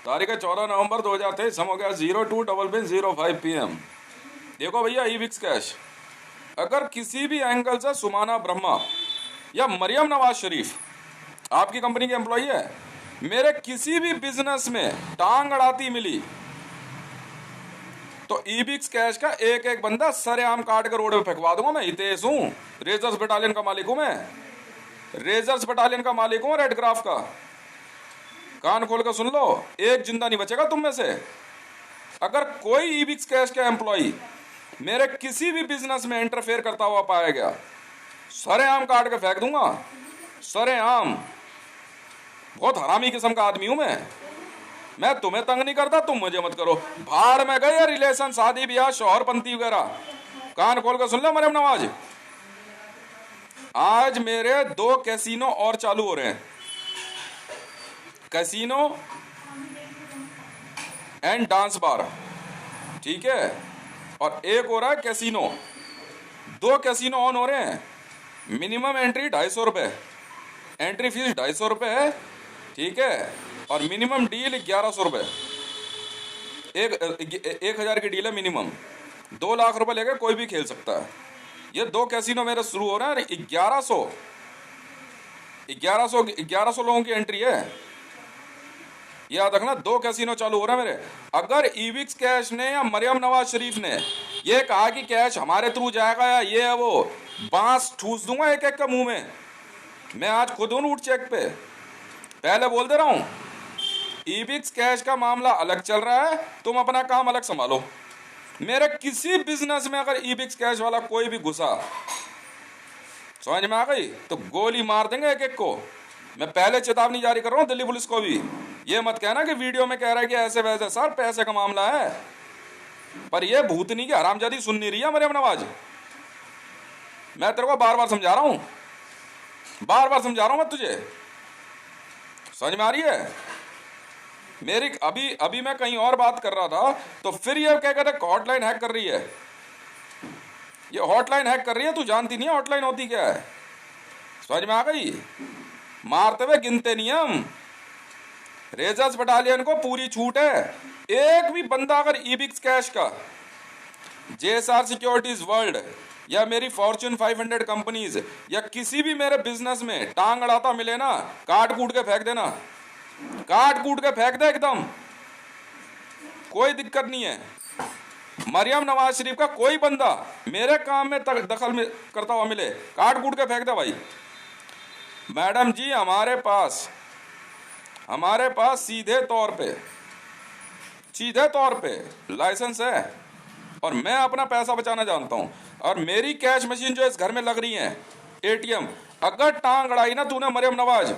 तारीख है 14 नवंबर 2023। हम हो गया 025505 PM। देखो भैया, ई-विक्स कैश अगर किसी भी एंगल से सुमाना ब्रह्मा या मरियम नवाज शरीफ आपकी कंपनी के एम्प्लॉई है, मेरे किसी भी बिजनेस में टांग अड़ाती मिली तो ई-विक्स कैश का एक एक बंदा सरेआम काट कर रोड पे फेंकवा दूंगा। मैं हितेश हूं, रेजर्स बटालियन का मालिक हूं। मैं रेजर्स बटालियन का मालिक हूं, रेड क्राफ्ट का। कान खोल कर सुन लो, एक जिंदा नहीं बचेगा तुम में से। अगर कोई ई-विक्स कैश का एम्प्लॉई मेरे किसी भी बिजनेस में इंटरफेयर करता हुआ पाया गया, सरेआम काट के फेंक दूंगा, सरेआम। बहुत हरामी किस्म का आदमी हूं मैं तुम्हें तंग नहीं करता, तुम मुझे मत करो। भाड़ में गए रिलेशन, शादी ब्याह, शौहर पंती वगैरह। कान खोल कर सुन ले मरियम नवाज, आज मेरे 2 कैसीनो और चालू हो रहे हैं, कैसीनो एंड डांस बार, ठीक है। और एक हो रहा है कैसीनो। 2 कैसीनो ऑन हो रहे हैं। मिनिमम एंट्री 250 रुपये, एंट्री फीस 250 रुपये है, ठीक है। और मिनिमम डील 1100 रुपये। 1000 की डील है मिनिमम। 2 लाख रुपए लेके कोई भी खेल सकता है। ये 2 कैसीनो मेरे शुरू हो रहे हैं। 1100 लोगों की एंट्री है, याद रखना। 2 कैसीनो चालू हो रहे हैं मेरे। अगर ई-विक्स कैश ने या मरियम नवाज शरीफ ने ये कहा कि कैश हमारे थ्रू जाएगा या ये है वो, बांस ठूस दूंगा एक एक का मुंह में। मैं आज खुद हूं रूट चेक पे, पहले बोल दे रहा हूं। ई-विक्स कैश का मामला अलग चल रहा है, तुम अपना काम अलग संभालो। मेरे किसी बिजनेस में अगर ई-विक्स कैश वाला कोई भी घुसा, समझ में आ गई, तो गोली मार देंगे एक एक को। मैं पहले चेतावनी जारी कर रहा हूं दिल्ली पुलिस को भी। ये मत कहना कि वीडियो में कह रहा है कि ऐसे वैसे। सर पैसे का मामला है, पर ये भूतनी की हरामजादी सुन नहीं रही है मरियम नवाज। मैं तेरे को बार बार समझा रहा हूं, बार बार समझा रहा हूं मैं तुझे, समझ में आ रही है मेरी। अभी मैं कहीं और बात कर रहा था, तो फिर ये क्या कहते हैं हॉटलाइन हैक कर रही है। ये हॉटलाइन हैक कर रही है, तू जानती नहीं है हॉटलाइन होती क्या है, समझ में आ गई। मारते हुए गिनते नहीं हम। रेजर्स बटालियन को पूरी छूट है। एक भी बंदा अगर ई-विक्स कैश का, जेएसआर सिक्योरिटीज वर्ल्ड या मेरी फॉर्च्यून 500 कंपनीज या किसी भी मेरे बिजनेस में टांग अड़ाता मिले ना, काट कूट के फेंक देना, काट कूट के फेंक दे एकदम, कोई दिक्कत नहीं है। मरियम नवाज शरीफ का कोई बंदा मेरे काम में दखल में करता हुआ मिले, काट कूट के फेंक दे भाई। मैडम जी, हमारे पास सीधे तौर पे लाइसेंस है, और मैं अपना पैसा बचाना जानता हूं। और मेरी कैश मशीन जो इस घर में लग रही है, एटीएम, अगर टांग अड़ाई ना तूने मरियम नवाज,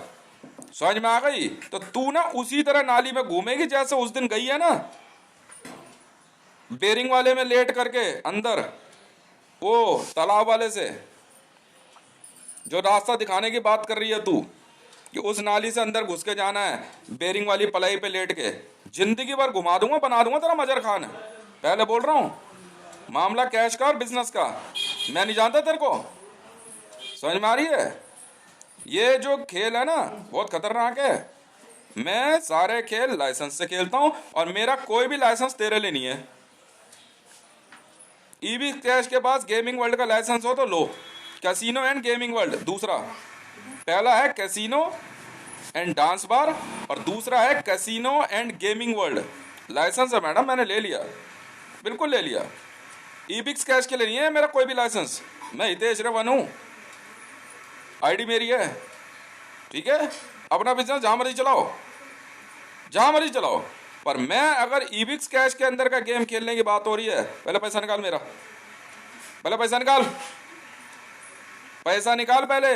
समझ में आ गई, तो तू ना उसी तरह नाली में घूमेगी जैसे उस दिन गई है ना, बेरिंग वाले में लेट करके अंदर, वो तालाब वाले से जो रास्ता दिखाने की बात कर रही है तू, कि उस नाली से अंदर घुस के जाना है, बेरिंग वाली पलाई पे लेट के। जिंदगी भर घुमा दूंगा, बना दूंगा तेरा मजर खान। पहले बोल रहा हूं, मामला कैश का और बिजनेस का, मैं नहीं जानता तेरे को, समझ में आ रही है। ये जो खेल है ना, बहुत खतरनाक है। मैं सारे खेल लाइसेंस से खेलता हूं, और मेरा कोई भी लाइसेंस तेरे लिए नहीं है। ई-विक्स कैश के पास गेमिंग वर्ल्ड का लाइसेंस हो तो लो, कैसीनो एंड गेमिंग वर्ल्ड दूसरा। पहला है कैसीनो एंड डांस बार, और दूसरा है casino and gaming world. Licence है मैडम, मैंने ले लिया, बिल्कुल ले लिया। ई-विक्स कैश के लिए नहीं है मेरा कोई भी लाइसेंस। मैं हितेश रेवन हूं, आईडी मेरी है, ठीक है। अपना बिजनेस जहां मर्जी चलाओ, जहां मर्जी चलाओ। पर मैं अगर ई-विक्स कैश के अंदर का गेम खेलने की बात हो रही है, पहले पैसा निकाल मेरा, पहले पैसा निकाल, पैसा निकाल पहले।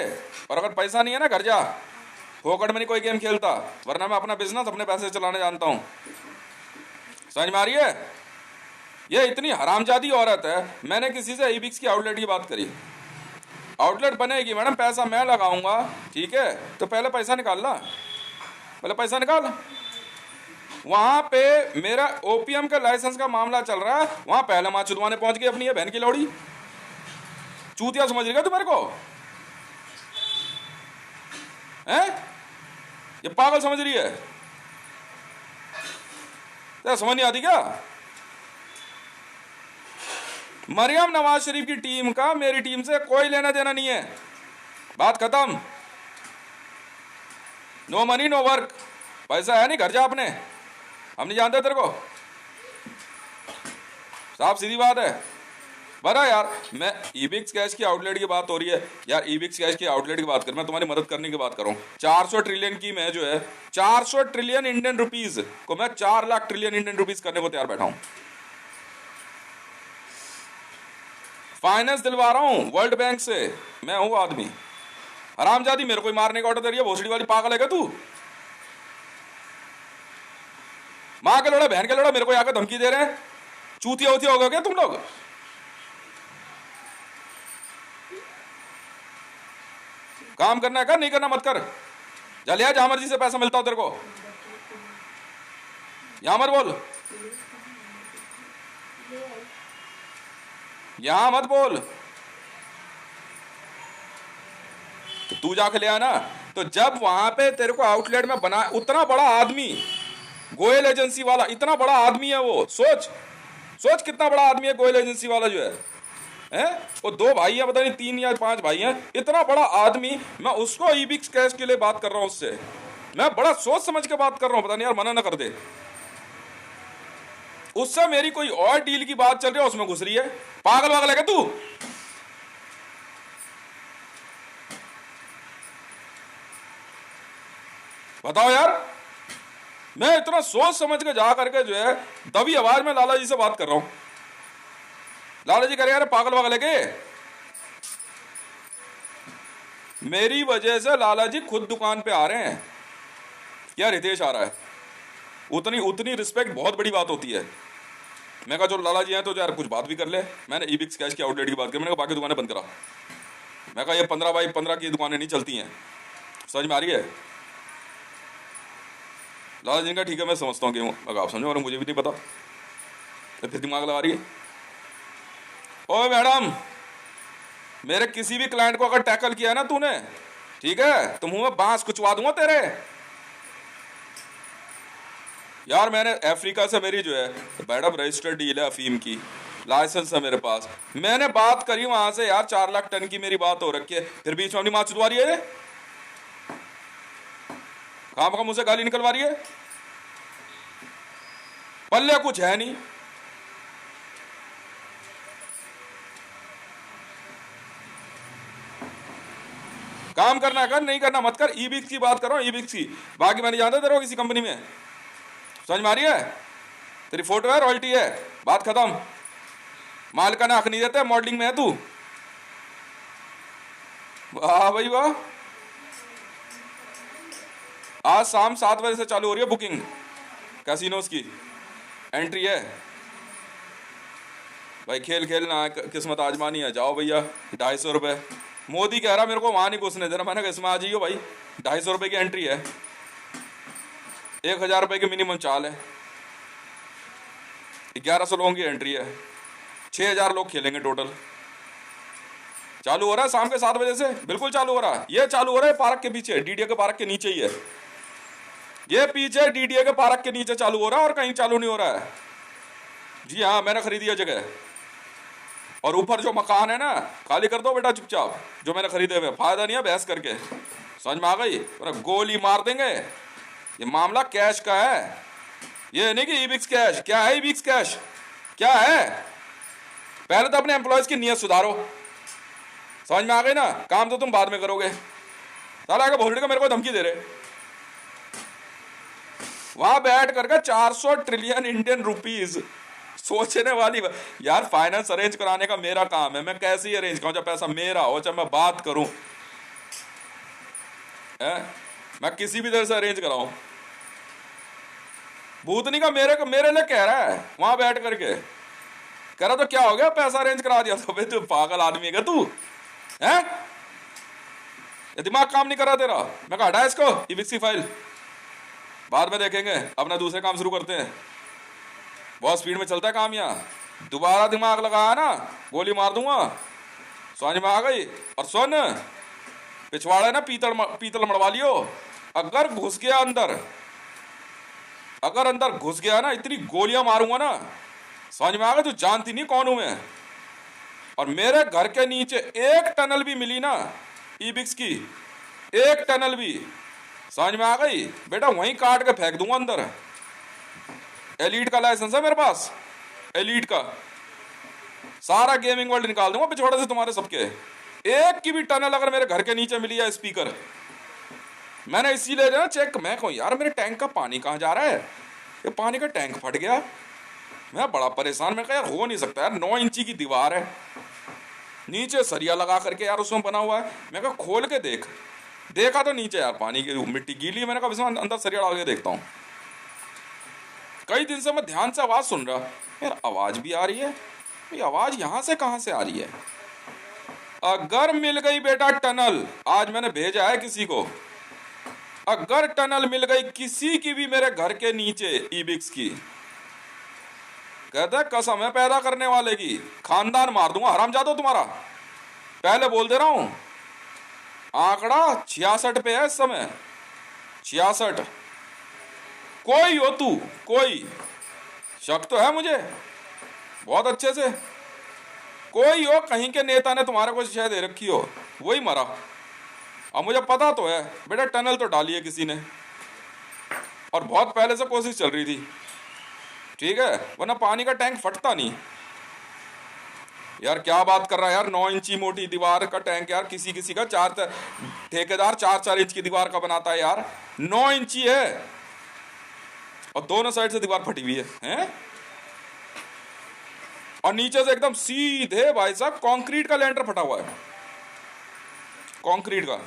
और अगर पैसा नहीं है ना, घर जा, फोकट में नहीं कोई गेम खेलता, वरना मैं अपना बिजनेस अपने पैसे चलाने जानता हूं, समझ में आ रही है। ये इतनी हरामजादी औरत है। मैंने किसी से ई-विक्स की आउटलेट की बात करी, आउटलेट बनेगी मैडम, पैसा मैं लगाऊंगा, ठीक है, तो पहले पैसा निकाल ला, पहले पैसा निकाल। वहां पे मेरा ओपीएम का लाइसेंस का मामला चल रहा है, वहां पहले मां चुदवाने पहुंच गई अपनी है बहन की लौड़ी। चूतिया समझ रही है तू मेरे को, हैं? ये पागल समझ रही है। क्या समझ नहीं आती क्या? मरियम नवाज शरीफ की टीम का मेरी टीम से कोई लेना देना नहीं है, बात खत्म। नो मनी नो वर्क, पैसा है नहीं घर जा अपने, हम नहीं जानते तेरे को, साफ सीधी बात है। बरा यार, मैं ईबिक्स कैश की आउटलेट की बात हो रही है यार, ईबिक्स कैश की आउटलेट की बात कर, मैं तुम्हारी मदद करने की बात कर रहा हूँ। 400 ट्रिलियन की मैं जो है 400 ट्रिलियन इंडियन रुपीज को मैं 4 लाख ट्रिलियन इंडियन रुपीज करने को तैयार बैठा हूं। फाइनेंस दिलवा रहा हूं वर्ल्ड बैंक से, मैं हूं आदमी। हरामजादी मेरे को मारने का ऑर्डर दे रही है, भोसड़ी वाली, पागल है क्या तू? माँ के लोड़ा बहन के लोड़ा मेरे को आकर धमकी दे रहे हैं, चूतिया उतिया हो गए क्या तुम लोग? काम करना है कर, नहीं करना मत कर, जा लिया जहां मर्जी से पैसा मिलता हो तेरे को, यहां मत बोल, यहां मत बोल। तो तू जाके ले आना। तो जब वहां पे तेरे को आउटलेट में बना, उतना बड़ा आदमी, गोयल एजेंसी वाला इतना बड़ा आदमी है वो, सोच सोच कितना बड़ा आदमी है गोयल एजेंसी वाला जो है, वो 2 भाई हैं, पता नहीं 3 या 5 भाई हैं, इतना बड़ा आदमी, मैं उसको ईबिक्स कैश के लिए बात कर रहा हूं, उससे मैं बड़ा सोच समझ के बात कर रहा हूं, पता नहीं यार मना ना कर दे। उससे मेरी कोई और डील की बात चल रही है, उसमें घुस रही है, पागल वागल है क्या तू? बताओ यार, मैं इतना सोच समझ के जा करके जो है दबी आवाज में लाला जी से बात कर रहा हूं। लाला जी कह रहे यार पागल वागल है के? मेरी वजह से लाला जी खुद दुकान पे आ रहे हैं, क्या रितेश आ रहा है, उतनी उतनी रिस्पेक्ट बहुत बड़ी बात होती है। मैं कहा जो लाला जी हैं तो यार कुछ बात भी कर ले। मैंने ईबिक्स कैश की आउटलेट की बात की, मैंने कहा बाकी दुकानें बंद करा, मैं कहा ये 15 बाई 15 की दुकानें नहीं चलती हैं, समझ में आ रही है? लाला जी का ठीक है मैं समझता हूँ क्यों, अगर आप समझो और मुझे भी नहीं पता तो फिर दिमाग लगा रही है। ओए मैडम, मेरे किसी भी क्लाइंट को अगर टैकल किया ना तूने, ठीक है, तो मुंह में बांस कुचवा दूंगा तेरे। यार मैंने अफ्रीका से मेरी जो है मैडम रजिस्टर्ड डील है अफीम की, लाइसेंस है मेरे पास, मैंने बात करी वहां से यार 4 लाख टन की मेरी बात हो रखी है, फिर बीच में अपनी मां चुदवा रही है, काम का मुंह से गाली निकलवा रही है, पल्ले कुछ है नहीं। काम करना कर, नहीं करना मत कर। ईबिक्स की बात कर रहा हूं, ईबिक्स की, बाकी मैं नहीं जानता तेरे को किसी कंपनी में, समझ में आ रही है? तेरी फोटो है, रॉयल्टी है, बात खत्म। माल का नाक नहीं देते, मॉडलिंग में है तू। वाह भाई वाह, आज शाम 7 बजे से चालू हो रही है बुकिंग कैसीनोस की, एंट्री है भाई, खेल खेलना किस्मत आजमानी है, जाओ भैया। 250 रुपये मोदी कह रहा मेरे को वहां नहीं घुसने देना, मैंने कहा इसमें आ जाइयो भाई, 250 रुपये की एंट्री है, 1000 रुपये की मिनिमम चाल है, 1100 लोगों की एंट्री है, 6000 लोग खेलेंगे टोटल। चालू हो रहा है शाम के 7 बजे से, बिल्कुल चालू हो रहा है। ये चालू हो रहा है पार्क के पीछे, डीडीए के पार्क के नीचे ही है ये, पीछे डीडीए के पार्क के नीचे चालू हो रहा है और कहीं चालू नहीं हो रहा है। जी हाँ, मैंने खरीदी है जगह, और ऊपर जो मकान है ना खाली कर दो बेटा चुपचाप, जो मैंने खरीदे हुए, फायदा नहीं है बहस करके, समझ में आ गई? गोली मार देंगे। ये मामला कैश का है, ये नहीं कि ईबिक्स कैश। क्या है ईबिक्स कैश, क्या है? पहले तो अपने एम्प्लॉयज की नीयत सुधारो, समझ में आ गई ना? काम तो तुम बाद में करोगे। साला आगे भोसड़ी का मेरे को धमकी दे रहे, वहां बैठ करके 400 ट्रिलियन इंडियन रुपीज, सोचने वाली यार। फाइनेंस अरेंज कराने का मेरा काम है, मैं कैसे ही अरेंज करूं, जब पैसा मेरा हो, जब मैं बात करूं, मैं किसी भी तरह से अरेंज कराऊं। भूतनी का मेरे लिए कह रहा है वहां बैठ करके, कह रहा तो क्या हो गया, पैसा अरेंज करा दिया। तो भाई तू पागल आदमी है तू, है? दिमाग काम नहीं कर रहा तेरा? मैं कहा हटा इसको, ईबिक्स फाइल बाद में देखेंगे, अपना दूसरे काम शुरू करते हैं। बहुत स्पीड में चलता है काम यहाँ, दोबारा दिमाग लगाया ना गोली मार दूंगा, समझ में आ गई? और सुन, पिछवाड़ा ना पीतल मड़वा लियो, अगर घुस गया अंदर, अगर अंदर घुस गया ना, इतनी गोलियां मारूंगा ना, समझ में आ गया? तू जानती नहीं कौन हूं मैं। और मेरे घर के नीचे एक टनल भी मिली ना ईबिक्स की, एक टनल भी, समझ में आ गई बेटा, वहीं काट के फेंक दूंगा अंदर। एलीट का लाइसेंस है मेरे पास, एलीट का। सारा गेमिंग वर्ल्ड निकाल दूंगा पिछवाड़े से तुम्हारे सबके। एक की भी टनल अगर मेरे घर के नीचे मिली है स्पीकर, मैंने इसीलिए ना चेक, मैं कहूँ यार मेरे टैंक का पानी कहाँ जा रहा है, ये पानी का टैंक फट गया। मैं बड़ा परेशान, मैं कहा यार हो नहीं सकता यार, 9 इंची की दीवार है, नीचे सरिया लगा करके यार उसमें बना हुआ है। मैं कहा खोल के देख, देखा तो नीचे यार पानी की मिट्टी गीली है। मैंने कहा इसमें अंदर सरिया डाल के देखता हूँ। कई दिन से मैं ध्यान से आवाज सुन रहा, यार आवाज भी आ रही है, ये आवाज यहां से कहां से आ रही है। अगर मिल गई बेटा टनल, आज मैंने भेजा है किसी को, अगर टनल मिल गई किसी की भी मेरे घर के नीचे ईबिक्स की, कहता है कसम है पैदा करने वाले की, खानदान मार दूंगा हरामजादो तुम्हारा, पहले बोल दे रहा हूं। आंकड़ा 66 पे है इस समय, 66। कोई हो तू, कोई शक तो है मुझे बहुत अच्छे से, कोई हो कहीं के नेता ने तुम्हारे को शिक्षा दे रखी हो, वही मरा। अब मुझे पता तो है बेटा टनल तो डाली है किसी ने, और बहुत पहले से कोशिश चल रही थी, ठीक है, वरना पानी का टैंक फटता नहीं। यार क्या बात कर रहा है यार, 9 इंची मोटी दीवार का टैंक यार, किसी किसी का ठेकेदार 4-4 इंच की दीवार का बनाता है यार, 9 इंची है और दोनों साइड से दीवार फटी हुई है, हैं? और नीचे से एकदम सीधे भाई साहब कंक्रीट का लेंटर फटा हुआ है, कंक्रीट का।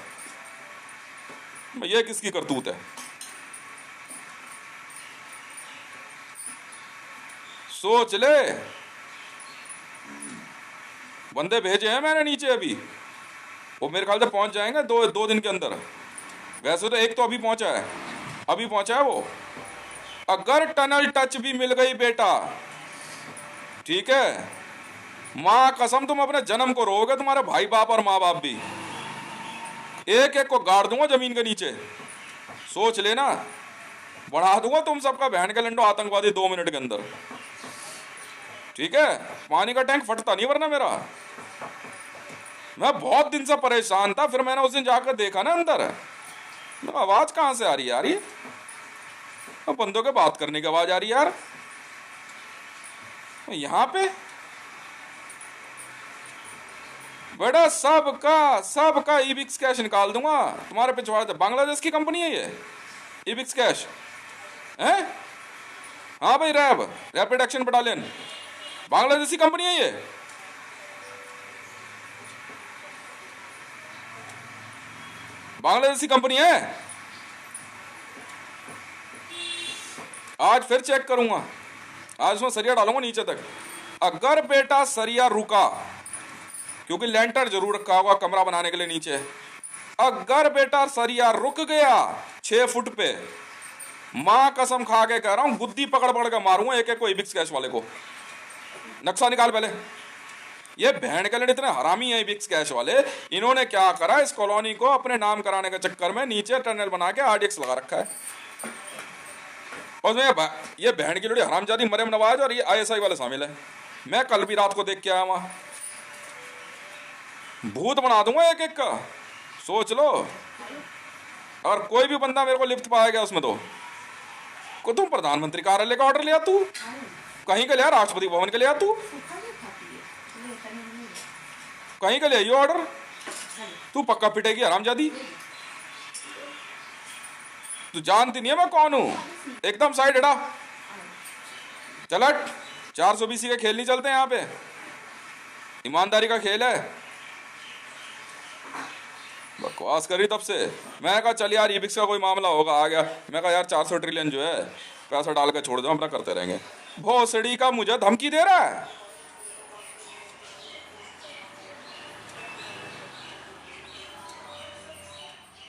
ये किसकी करतूत है? सोच ले, बंदे भेजे हैं मैंने नीचे अभी, वो मेरे ख्याल से पहुंच जाएंगे दो दिन के अंदर। वैसे तो एक तो अभी पहुंचा है, अभी पहुंचा है वो। अगर टनल टच भी मिल गई बेटा, ठीक है, मां कसम तुम अपने जन्म को रोओगे, तुम्हारे भाई बाप और माँ बाप भी, एक एक को गाड़ दूंगा जमीन के नीचे, सोच लेना। बढ़ा दूंगा तुम सबका बहन के लंडो आतंकवादी 2 मिनट के अंदर, ठीक है। पानी का टैंक फटता नहीं वरना मेरा। मैं बहुत दिन से परेशान था, फिर मैंने उस दिन जाकर देखा ना अंदर, आवाज कहां से आ रही है यार, ये बंदों के बात करने की आवाज आ रही है यार यहां पे। बेटा सबका ईबिक्स कैश निकाल दूंगा तुम्हारे पिछवाड़े। बांग्लादेश की कंपनी है ये ईबिक्स कैश है? हाँ भाई, rapid action battalion, Bangladeshi company है ये। बांग्लादेशी कंपनी है। आज फिर चेक करूंगा, आज उसमें सरिया डालूंगा नीचे तक। अगर बेटा सरिया रुका, क्योंकि लेंटर जरूर रखा होगा कमरा बनाने के लिए नीचे, अगर बेटा सरिया रुक गया 6 फुट पे, मां कसम खा के कह रहा हूं गुद्दी पकड़ पकड़ के मारूंगा एक एक को ईबिक्स कैश वाले को। नक्शा निकाल पहले। ये बहन के लिए इतने हरामी है ईबिक्स कैश वाले, इन्होंने क्या करा, इस कॉलोनी को अपने नाम कराने के चक्कर में नीचे टनल बना के आरडीएक्स लगा रखा है। और ये बहन की लोड़ी हरामजादी मरियम नवाज और ये आईएसआई वाले शामिल है। मैं कल भी रात को देख के आया वहां, भूत बना दूंगा एक एक का, सोच लो। और कोई भी बंदा मेरे को लिफ्ट पाएगा उसमें को तुम प्रधानमंत्री कार्यालय का ऑर्डर लिया, तू कहीं का लिया, राष्ट्रपति भवन के लिया, तू कहीं का लिया ये ऑर्डर, तू पक्का पिटेगी हरामजादी। तू जानती नहीं है मैं कौन हूं, एकदम साइड हटा, चलट। 420 के खेल नहीं चलते यहाँ पे, ईमानदारी का खेल है। बकवास करी तब से। मैं कहा चल यार ईबिक्स का कोई मामला होगा, आ गया। मैं कहा यार 400 ट्रिलियन जो है पैसा डाल के छोड़ दो, अपना करते रहेंगे। भोसड़ी का मुझे धमकी दे रहा है।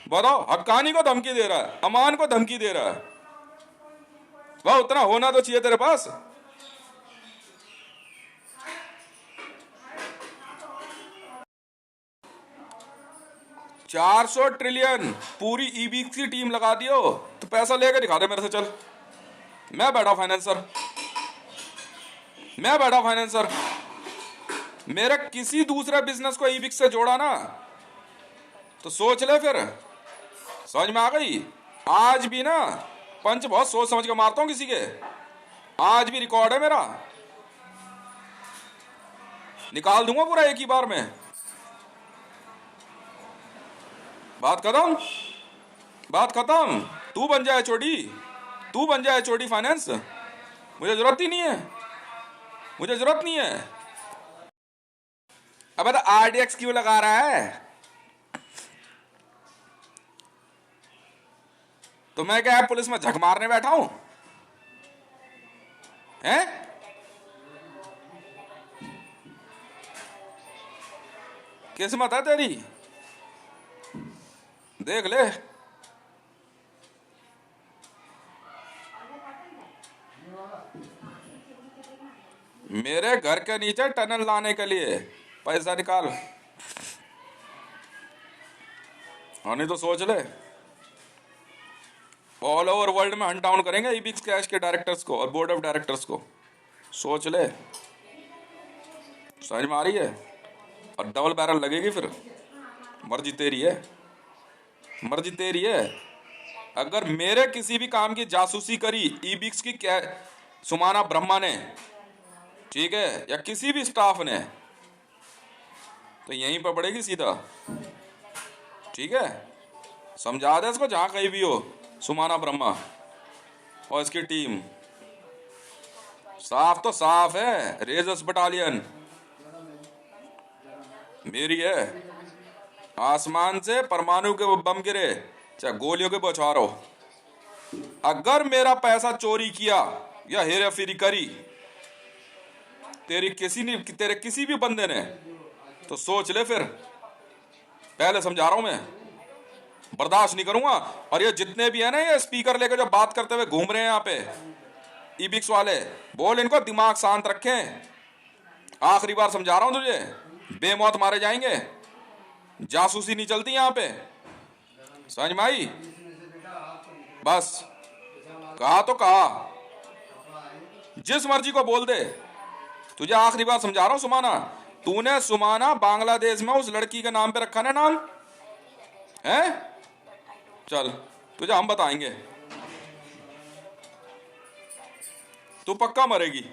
बताओ, हक्कानी को धमकी दे रहा है, अमान को धमकी दे रहा है। वह उतना होना तो चाहिए तेरे पास। $400 ट्रिलियन पूरी ईबिक्स की टीम लगा दियो तो पैसा लेकर दिखा दे मेरे से, चल मैं बैठा फाइनेंसर, मैं बैठा फाइनेंसर, मेरे किसी दूसरे बिजनेस को ईबिक्स से जोड़ा ना तो सोच ले फिर। समझ में आ गई? आज भी ना पंच बहुत सोच समझ के मारता हूं किसी के, आज भी रिकॉर्ड है मेरा, निकाल दूंगा पूरा एक ही बार में। बात खत्म, बात खत्म। तू बन जाए चोटी, तू बन जाए चोटी फाइनेंस, मुझे जरूरत ही नहीं है, मुझे जरूरत नहीं है। अबे तो आरडीएक्स क्यों लगा रहा है? तो मैं क्या पुलिस में झक मारने बैठा हूं? हैं? किस्मत है तेरी, देख ले। मेरे घर के नीचे टनल लाने के लिए पैसा निकाल, हाँ नहीं तो सोच ले। ऑल ओवर वर्ल्ड में हंट डाउन करेंगे ईबिक्स कैश के डायरेक्टर्स को और बोर्ड ऑफ डायरेक्टर्स को, सोच ले। समझ में आ रही है? और डबल बैरल लगेगी फिर, मर्जी तेरी है, मर्जी तेरी है। अगर मेरे किसी भी काम की जासूसी करी ईबिक्स की क्या सुमाना ब्रह्मा ने, ठीक है, या किसी भी स्टाफ ने, तो यहीं पर पड़ेगी सीधा, ठीक है? समझा दे इसको जहां कहीं भी हो, सुमाना ब्रह्मा और इसकी टीम। साफ तो साफ है, रेजर्स बटालियन मेरी है। आसमान से परमाणु के बम गिरे चाहे गोलियों के बौछार हो, अगर मेरा पैसा चोरी किया या हेरा फेरी करी तेरे किसी भी बंदे ने, तो सोच ले फिर। पहले समझा रहा हूं मैं, बर्दाश्त नहीं करूंगा। और ये जितने भी है ना ये स्पीकर लेकर जो बात करते हुए घूम रहे हैं यहाँ पे ईबिक्स वाले, बोल इनको दिमाग शांत रखें। आखिरी बार समझा रहा हूं तुझे, बेमौत मारे जाएंगे, जासूसी नहीं चलती यहाँ पे। समझ में आई? बस कहा तो कहा, जिस मर्जी को बोल दे। तुझे आखिरी बार समझा रहा हूं सुमाना, तूने सुमाना बांग्लादेश में उस लड़की के नाम पे रखा ना नाम है, चल तुझे हम बताएंगे, तू पक्का मरेगी।